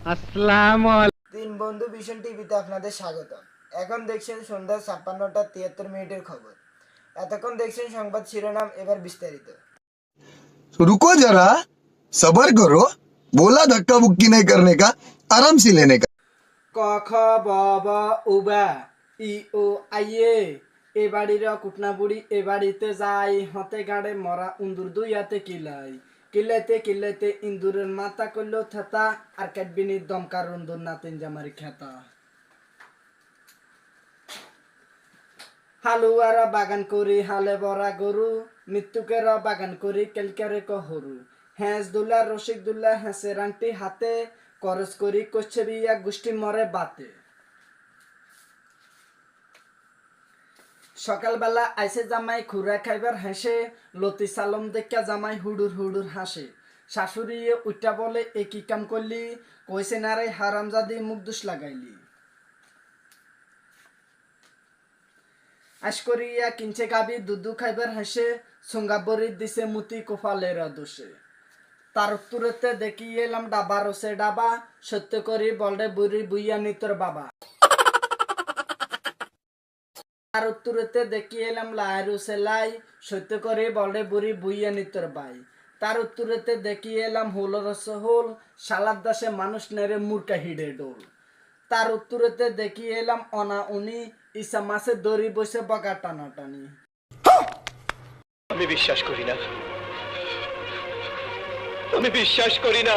আসসালামু তিন বন্ধু ভিশন টিভিতে আপনাদের স্বাগত। এখন দেখছেন সন্ধ্যা 56টা 73 মিনিটের খবর। এতক্ষণ দেখছেন সংবাদ শিরোনাম, এবার বিস্তারিত। रुको जरा सबर करो। बोला धक्का बुक्की नहीं करने का, आराम से लेने का। ক খ ব ব উবা ই ও আইয়ে এ বাড়ির কুটনা বুড়ি এ বাড়িতে যাই হতে গাড়ে মরা উন্দুর দুই হাতে কিলাই কিলাইতে কিলাইতে ইন্দুরের মাথা করলো থেতা আর কাটবিনি দমকার উন্দুর নাতিন জামারি খেতা। হালুয়ারা বাগান করি হালে বরা গরু মৃত্যুকের বাগান করি কেলকারে কহরু হ্যাঁস দুল্লা রসিক দুল্লা হ্যাঁসের আংটি হাতে করস করি কচ্ছে বিয়া গোষ্ঠী মরে বাতে। সকালবেলা আইসে জামাই খুরা খাইবার হেসে লতি সালম দেখা জামাই হুডুর হুডুর হাসে। শাশুড়ি উঠা বলে এ কি কাম করলি, কইছে না রে হারামজাদি মুখ দুষ লাগাইলি। আশকরিয়া কিনছে গাবি দুধু খাইবার হেসে সুঙ্গাবরি দিছে মুতি কোফালের দোষে। তার উত্তরেতে দেখি এলাম ডাবা রসে ডাবা সত্য করি বলরে বুড়ি বুইয়া নিতর বাবা। তার উত্তরেতে দেখি এলাম লাই রসে লাই সত্য করি বলরে বুড়ি বুইয়া নিতর বাই। তার উত্তরেতে দেখি এলাম হোল রস হোল সালাদ দাসে মানুষ নেড়ে মূর্খা হিডে ডোল। তার উত্তরেতে দেখি এলাম অনা উনি ইসা মাসে দড়ি বসে বগা টানাটানি। আমি বিশ্বাস করি না, আমি বিশ্বাস করি না।